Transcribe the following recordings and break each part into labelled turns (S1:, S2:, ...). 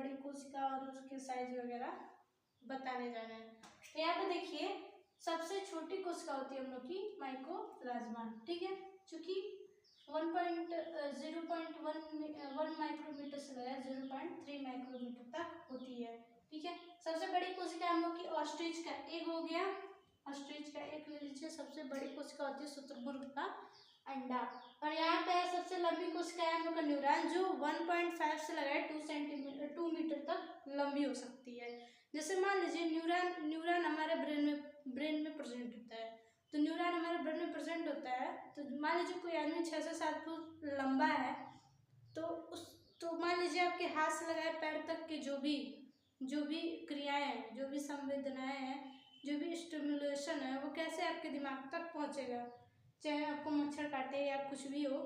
S1: बड़ी कोशिका और उसके साइज वगैरह बताने जा रहे हैं। तो यहाँ पे देखिए सबसे छोटी कोशिका होती है हम लोग की माइकोप्लाज्मा, ठीक है, चूंकि 1.1 माइक्रोमीटर से लेकर 0.3 माइक्रोमीटर तक होती है, ठीक है। सबसे बड़ी कोशिका हम लोग की ऑस्ट्रिच का एग हो गया, ऑस्ट्रिच का एग ले लीजिए। सबसे बड़ी कोशिका होती है शुतुरमुर्ग का अंडा। और यहाँ पे सबसे लंबी कोशिका है हम लोग का न्यूरॉन, जो 1.5 से लगाए 2 मीटर तक लंबी हो सकती है। जैसे मान लीजिए न्यूरॉन हमारे ब्रेन में प्रेजेंट होता है, तो न्यूरॉन हमारे ब्रेन में प्रेजेंट होता है, तो मान लीजिए कोई आदमी 6 से 7 फुट लंबा है, तो मान लीजिए आपके हाथ से लगाए पैर तक के जो भी क्रियाएं हैं, जो भी संवेदनाएं हैं, जो भी स्टिमुलेशन है, वो कैसे आपके दिमाग तक पहुंचेगा। चाहे आपको मच्छर काटे या कुछ भी हो,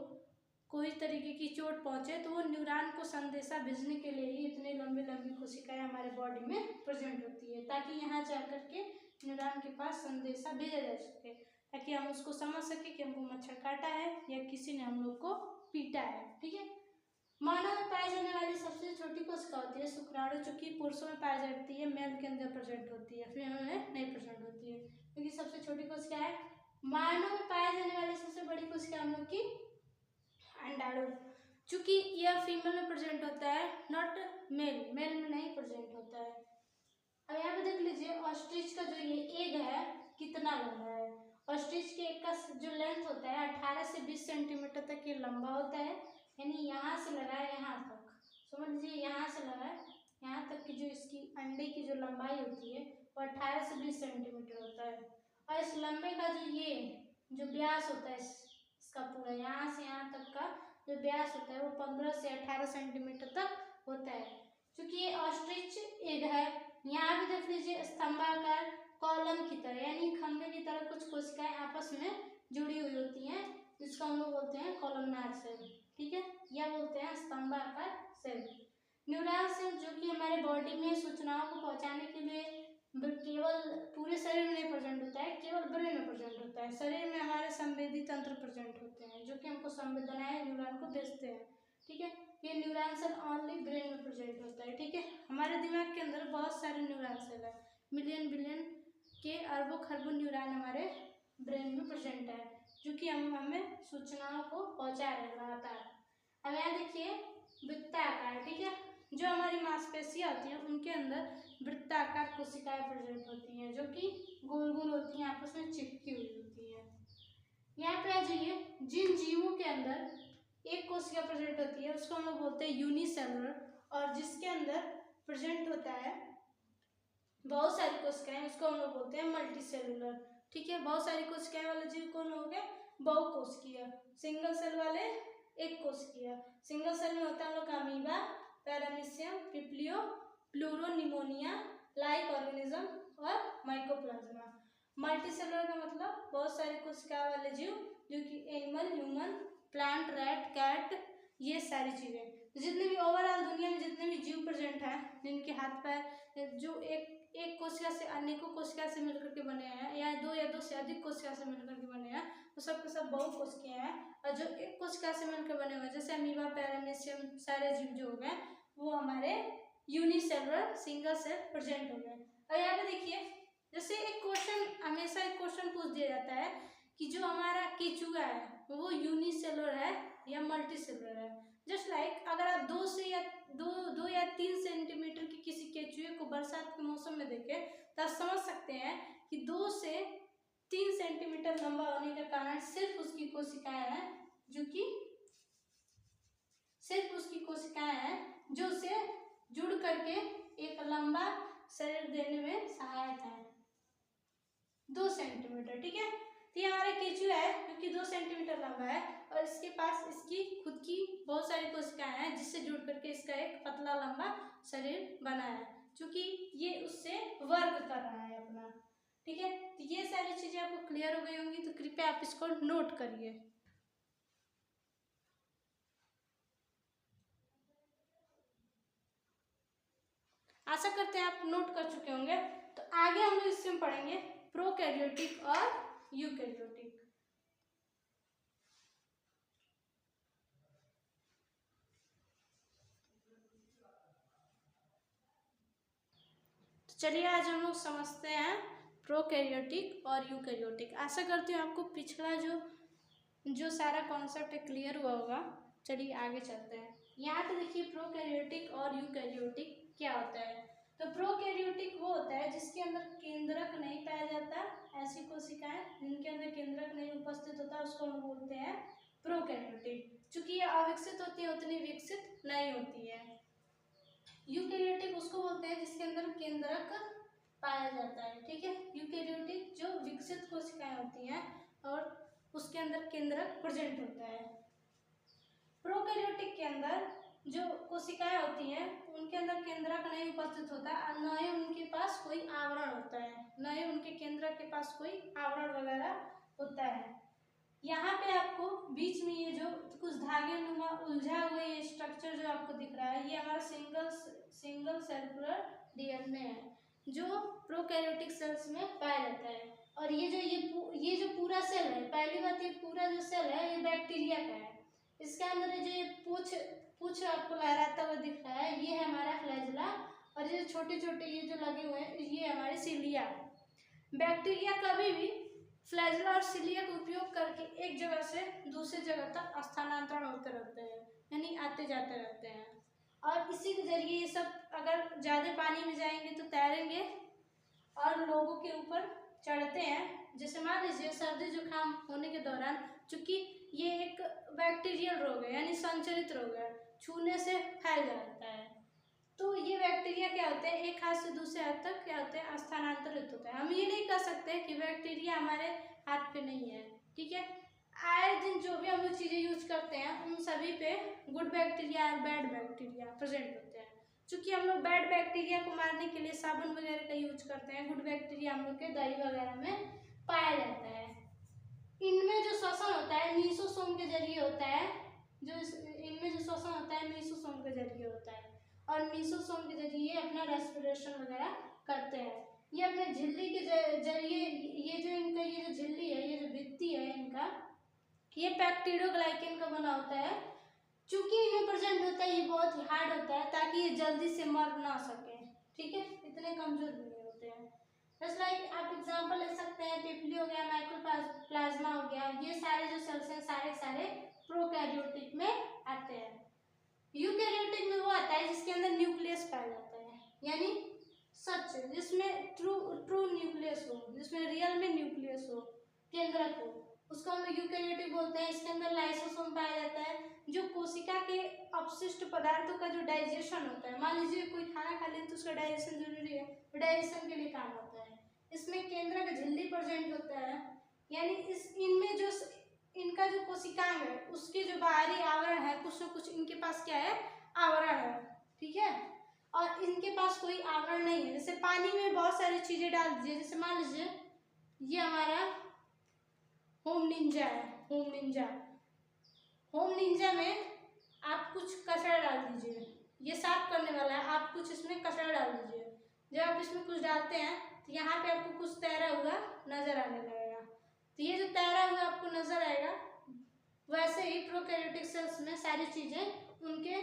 S1: कोई तरीके की चोट पहुंचे, तो वो न्यूरॉन को संदेशा भेजने के लिए ही इतनी लंबी लंबी कोशिकाएं हमारे बॉडी में प्रेजेंट होती है, ताकि यहाँ जाकर के न्यूरॉन के पास संदेशा भेजा जा सके, ताकि हम उसको समझ सके कि हमको मच्छर काटा है या किसी ने हम लोग को पीटा है, ठीक है। मानव में पाई जाने वाली सबसे छोटी कोशिका होती है शुक्राणु, जो कि पुरुषों में पाई जाती है, मेल के अंदर प्रेजेंट होती है, फीमेल में नहीं प्रेजेंट होती है, क्योंकि सबसे छोटी कोशिका है। मानव में पाई जाने वाली सबसे बड़ी कोशिका हम लोग की अंडाणु, चूंकि यह फीमेल में प्रेजेंट होता है, नॉट मेल में नहीं प्रेजेंट होता है। अब यहाँ पे देख लीजिए ऑस्ट्रिच का जो ये एग है कितना लंबा है। ऑस्ट्रिच के एग का जो लेंथ होता है 18 से 20 सेंटीमीटर तक ये लंबा होता है, यानी यहाँ से लगाए यहाँ तक, समझ लीजिए यहाँ से लगाए यहाँ तक की जो इसकी अंडे की जो लंबाई होती है वो 18 से 20 सेंटीमीटर होता है। और इस लंबे का जो व्यास होता है इसका पूरा यहाँ से यहाँ तक का जो व्यास होता है वो 15 से 18 सेंटीमीटर तक होता है। क्योंकि ये ऑस्ट्रिच एग है, यहाँ भी देख लीजिए स्तंभाकार कॉलम की तरह, यानी खंभे की तरह कुछ कोशिकाएं आपस में जुड़ी हुई होती हैं, जिसको हम लोग बोलते हैं कॉलमनार सेल, ठीक है, या बोलते हैं स्तंभाकार सेल। न्यूरॉन सेल जो कि हमारे बॉडी में सूचनाओं को पहुंचाने के लिए केवल पूरे शरीर में नहीं प्रेजेंट होता है, केवल ब्रेन में प्रेजेंट होता है। शरीर में हमारे संवेदी तंत्र प्रेजेंट होते हैं, जो कि हमको संवेदनाएं न्यूरॉन को भेजते हैं, ठीक है। ये न्यूरॉन सेल ओनली ब्रेन में प्रेजेंट होता है, ठीक है। हमारे दिमाग के अंदर बहुत सारे न्यूरॉन सेल है, मिलियन बिलियन के अरबों खरबों न्यूरॉन हमारे ब्रेन में प्रेजेंट है, जो कि हमें सूचनाओं को पहुंचा रहे हैं लगातार। अब यहाँ देखिए वृत्ताकार, ठीक है, जो हमारी मांसपेशियां होती हैं उनके अंदर वृत्ताकार कोशिकाएं प्रेजेंट होती हैं, जो कि गोल गोल होती हैं, आपस में चिपकी हुई होती हैं। यहाँ पे आ जाइए, जिन जीवों के अंदर एक कोशिका प्रेजेंट होती है उसको हम लोग बोलते हैं यूनिसेलुलर, और जिसके अंदर प्रेजेंट होता है बहुत सारी कोशिकाएं उसको हम लोग बोलते हैं मल्टीसेलुलर, ठीक है। बहुत सारी कोशिकाएं वाले जीव कौन हो गए, बहुकोशिकीय। सिंगल सेल वाले एक कोशिकीय। सिंगल सेल में होता है हम लोग का अमीबा, पैरामीशियम, पिप्लियो, प्लूरोनिमोनिया, लाइक ऑर्गेनिज्म और माइकोप्लाज्मा। मल्टीसेलुलर का मतलब बहुत सारी कोशिका वाले जीव, जो कि animal, human, plant, rat, cat, ये सारी चीजें। जितने भी ओवरऑल दुनिया में जितने भी जीव प्रेजेंट हैं, जिनके हाथ पैर जो एक कोशिका से अनेकों कोशिका से मिलकर के बने हैं, या दो से अधिक कोशिका से मिलकर के बने हैं, तो सब के सब बहुकोशिकीय हैं। और जो एक कोशिका से मिलकर बने हुए जैसे अमीबा, पैरामीशियम, सारे जीव जो हो गए वो हमारे यूनिसेलुलर सिंगल सेल प्रेजेंट हो गए। और यहाँ पे देखिए, जैसे हमेशा एक क्वेश्चन पूछ दिया जाता है कि जो हमारा केचुआ है वो यूनिसेलुलर है या मल्टीसेलुलर है। जस्ट लाइक अगर आप 2 या 3 सेंटीमीटर की किसी केचुए को बरसात के मौसम में देखें, तो आप समझ सकते हैं कि 2 से 3 सेंटीमीटर लंबा होने का कारण सिर्फ उसकी कोशिकाएं हैं, जो उसे जुड़ करके एक लंबा शरीर देने में सहायक है। 2 सेंटीमीटर, ठीक है। तो ये हमारा केचुआ है क्योंकि 2 सेंटीमीटर लंबा है, और इसके पास इसकी खुद की बहुत सारी कोशिकाएं हैं, जिससे जुड़ करके इसका एक पतला लंबा शरीर बना है, क्योंकि ये उससे वर्क कर रहा है अपना, ठीक है। तो ये सारी चीजें आपको क्लियर हो गई होंगी, तो कृपया आप इसको नोट करिए। आशा करते हैं आप नोट कर चुके होंगे। तो आगे हम लोग इसमें पढ़ेंगे प्रोकैरियोटिक और यूकैरियोटिक। चलिए आज हम लोग समझते हैं प्रोकैरियोटिक और यूकैरियोटिक। आशा करती हूँ आपको पिछला जो सारा कॉन्सेप्ट है क्लियर हुआ होगा। चलिए आगे चलते हैं। यहाँ पे देखिए प्रोकैरियोटिक और यूकैरियोटिक क्या होता है। तो प्रोकैरियोटिक वो होता है जिसके अंदर केंद्रक नहीं पाया जाता, ऐसी कोशिकाएं जिनके अंदर केंद्रक नहीं उपस्थित होता उसको हम बोलते हैं प्रोकैरियोटिक। चूंकि ये अविकसित होती है उतनी विकसित नहीं होती है। यूकैरियोटिक उसको बोलते हैं जिसके अंदर केंद्रक पाया जाता है। ठीक है, यूकैरियोटिक जो विकसित कोशिकाएं होती हैं और उसके अंदर केंद्रक प्रेजेंट होता है। प्रोकैरियोटिक के अंदर जो कोशिकाएं होती हैं उनके अंदर केंद्रक नहीं उपस्थित होता, न ही उनके पास कोई आवरण होता है, न ही उनके केंद्रक के पास कोई आवरण वगैरह होता है। यहाँ पे आपको बीच में ये जो कुछ धागे नुमा उलझा हुआ ये स्ट्रक्चर जो आपको दिख रहा है, ये हमारा सिंगल सेलुलर डीएनए है जो प्रोकैरियोटिक सेल्स में पाया जाता है। और ये जो पूरा सेल है, पहली बात ये पूरा जो सेल है ये बैक्टीरिया का है। इसके अंदर जो ये पूछ आपको लहराता हुआ दिख रहा है ये है हमारा फ्लैजिला, और ये छोटे छोटे ये जो लगे हुए हैं ये हमारे सिलिया। बैक्टीरिया कभी भी फ्लैजिला और सिलिया का उपयोग करके एक जगह से दूसरी जगह तक स्थानांतरण होते रहते हैं, यानी आते जाते रहते हैं। और इसी के जरिए ये सब अगर ज़्यादा पानी में जाएंगे तो तैरेंगे और लोगों के ऊपर चढ़ते हैं। जैसे मान लीजिए सर्दी जुकाम होने के दौरान, चूंकि ये एक बैक्टीरियल रोग है यानी संचरित रोग है, छूने से फैल जाता है, तो ये बैक्टीरिया क्या होते हैं एक हाथ से दूसरे हाथ तक क्या होते हैं स्थानांतरित होता है। हम ये नहीं कह सकते कि बैक्टीरिया हमारे हाथ पे नहीं है। ठीक है, आए दिन जो भी हम लोग चीज़ें यूज करते हैं उन सभी पे गुड बैक्टीरिया और बैड बैक्टीरिया प्रेजेंट होते हैं। चूँकि हम लोग बैड बैक्टीरिया को मारने के लिए साबुन वगैरह का यूज करते हैं, गुड बैक्टीरिया हम लोग के दही वगैरह में पाया जाता है। इनमें जो श्वसन होता है मीसोसोम के जरिए होता है, इनमें जो श्वसन होता है मीसोसोम के जरिए होता है, और मीसोसोम के जरिए अपना रेस्पिरेशन वगैरह करते हैं। ये अपने झिल्ली के जरिए ये जो इनका ये जो झिल्ली है, ये जो भित्ति है इनका, ये पेप्टिडोग्लाइकेन का बना होता है। चूंकि इनमें प्रेजेंट होता है ये बहुत ही हार्ड होता है ताकि ये जल्दी से मर ना सके। ठीक है, इतने कमजोर भी नहीं होते हैं। जस्ट लाइक आप एग्जांपल ले सकते हैं, पिपली हो गया, माइक्रोप्लाज्मा हो गया, ये सारे जो सेल्स हैं सारे प्रोकैरियोटिक में आते हैं। यूकैरियोटिक में वो आता है जिसके अंदर न्यूक्लियस पाया जाता है, यानी सच जिसमें ट्रू न्यूक्लियस हो, जिसमें रियल में न्यूक्लियस हो, केंद्रक हो, उसको हम यूकैरियोटिक बोलते हैं। इसके अंदर लाइसोसोम पाया जाता है जो कोशिका के अपशिष्ट पदार्थों का जो डाइजेशन होता है। मान लीजिए कोई खाना खा ले तो उसका डाइजेशन जरूरी है, डाइजेशन के लिए काम होता है। इसमें केंद्रक झिल्ली प्रेजेंट होता है, यानी इनमें जो इनका जो कोशिकांग है उसके जो बाहरी आवरण है कुछ न कुछ इनके पास क्या है आवरण है। ठीक है, और इनके पास कोई आवरण नहीं है। जैसे पानी में बहुत सारी चीजें डाल दीजिए, जैसे मान लीजिए ये हमारा होम निंजा है, होम निंजा में आप कुछ कचरा डाल दीजिए, ये साफ करने वाला है, आप कुछ इसमें कचरा डाल दीजिए। जब आप इसमें कुछ डालते हैं तो यहाँ पे आपको कुछ तैरा हुआ नजर आने लगेगा, तो ये जो तैरा हुआ आपको नजर आएगा। वैसे ही प्रोकैरियोटिक सेल्स में सारी चीजें उनके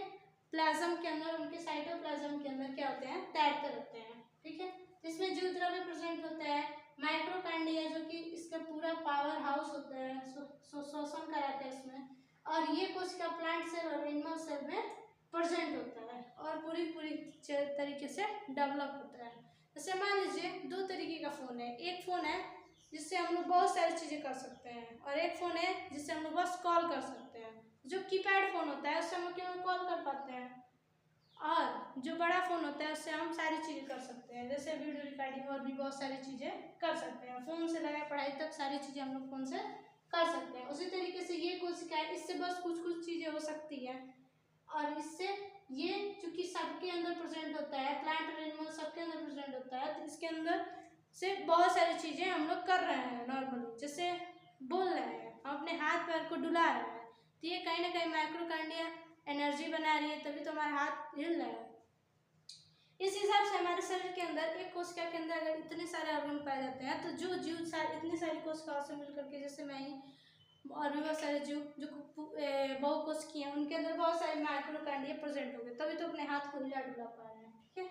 S1: प्लाज्म के अंदर, उनके साइटोप्लाज्म के अंदर क्या होते हैं तैरते रहते हैं। ठीक है, इसमें जीव द्रव्य प्रेजेंट होता है, माइक्रोकांडिया जो कि इसका पूरा पावर हाउस होता है, शोषण कराते हैं इसमें, और ये कोशिका प्लांट सेल और एनिमल सेल में प्रेजेंट होता है और पूरी तरीके से डेवलप होता है। जैसे मान लीजिए दो तरीके का फ़ोन है, एक फ़ोन है जिससे हम लोग बहुत सारी चीज़ें कर सकते हैं, और एक फ़ोन है जिससे हम लोग बस कॉल कर सकते हैं। जो कीपैड फ़ोन होता है उससे हम लोग केवल कॉल कर पाते हैं, और जो बड़ा फ़ोन होता है उससे हम सारी चीज़ें कर सकते हैं, जैसे वीडियो रिकॉर्डिंग और भी बहुत सारी चीज़ें कर सकते हैं। फ़ोन से लगा पढ़ाई तक सारी चीज़ें हम लोग फ़ोन से कर सकते हैं। उसी तरीके से ये कोशिका है, इससे बस कुछ चीज़ें हो सकती है, और इससे ये चूँकि सबके अंदर प्रेजेंट होता है, प्लांट और एनिमल सबके अंदर प्रेजेंट होता है, तो इसके अंदर से बहुत सारी चीज़ें हम लोग कर रहे हैं नॉर्मली। जैसे बोल रहे हैं, हम अपने हाथ पैर को डुला रहे हैं, तो ये कहीं ना कहीं माइक्रोकांडिया एनर्जी बना रही है, तभी तो हमारा हाथ हिल रहा है। इस हिसाब से हमारे शरीर के अंदर एक कोशिका के अंदर अगर इतने सारे ऑर्गन पाए जाते हैं तो जो जीव इतनी सारी कोशिकाओं से मिलकर के, जैसे मैं ही और भी बहुत सारे जीव जो बहुकोशिकीय हैं उनके अंदर बहुत सारे माइक्रोकांडिया प्रेजेंट हो गए, तभी तो अपने हाथ को हिला डुला पा रहे हैं। ठीक है,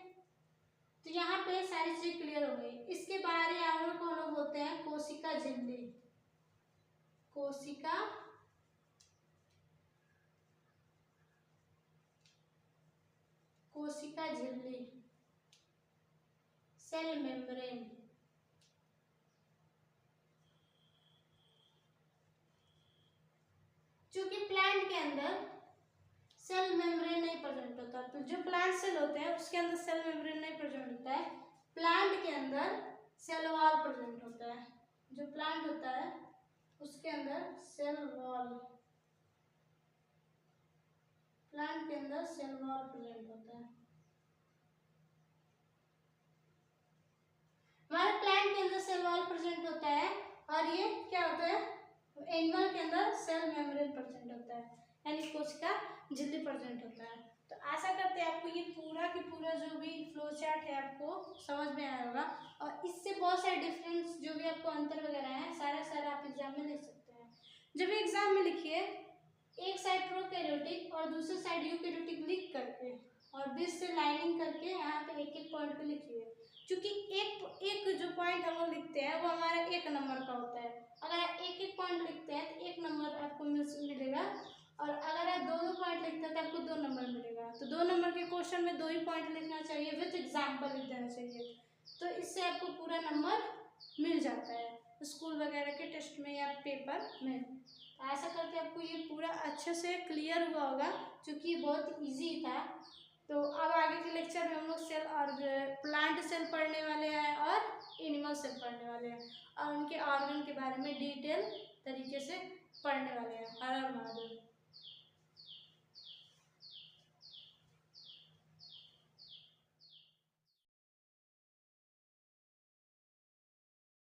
S1: तो यहाँ पे सारी चीजें क्लियर हो गई। इसके बाहरी आवरण को हम लोग बोलते हैं कोशिका झिल्ली। कोशिका झिल्ली, सेल मेम्ब्रेन। चूंकि प्लांट के अंदर सेल मेम्ब्रेन नहीं प्रेजेंट होता, तो जो प्लांट सेल होते हैं उसके अंदर सेल मेम्ब्रेन नहीं प्रेजेंट होता है, प्लांट के अंदर सेल वॉल प्रेजेंट होता है। जो प्लांट होता है उसके अंदर सेल वॉल, प्लांट के अंदर सेल वॉल प्रेजेंट होता है। हमारे प्लांट के अंदर सेल वॉल प्रेजेंट होता है, और ये क्या होता है, एनिमल के अंदर सेल मेम्ब्रेन प्रेजेंट होता है, यानी कोशिका झिल्ली प्रेजेंट होता है। तो आशा करते हैं आपको ये पूरा की पूरा जो भी फ्लो चार्ट है आपको समझ में आया होगा, और इससे बहुत सारे डिफरेंस जो भी आपको अंतर वगैरह है सारा आप एग्जाम में लिख सकते हैं। जब एग्जाम में लिखिए एक साइड प्रोकैरियोटिक और दूसरी साइड यूकैरियोटिक लिख करके और बीच से लाइनिंग करके यहाँ पे एक एक पॉइंट पे लिखिए, क्योंकि एक जो पॉइंट हम लोग लिखते हैं वो हमारा 1 नंबर का होता है। अगर आप एक एक पॉइंट लिखते हैं तो 1 नंबर आपको मिलेगा, और अगर आप दो पॉइंट लिखते हैं तो आपको 2 नंबर मिलेगा। तो 2 नंबर के क्वेश्चन में 2 ही पॉइंट लिखना चाहिए, विथ एग्जाम्पल लिख देना चाहिए, तो इससे आपको पूरा नंबर मिल जाता है स्कूल वगैरह के टेस्ट में या पेपर में। आशा करते हैं आपको ये पूरा अच्छे से क्लियर हुआ होगा, क्योंकि बहुत ईजी था। तो अब आगे के लेक्चर में हम लोग सेल और प्लांट सेल पढ़ने वाले हैं और एनिमल सेल पढ़ने वाले हैं, और उनके ऑर्गन के बारे में डिटेल तरीके से पढ़ने वाले हैं। हर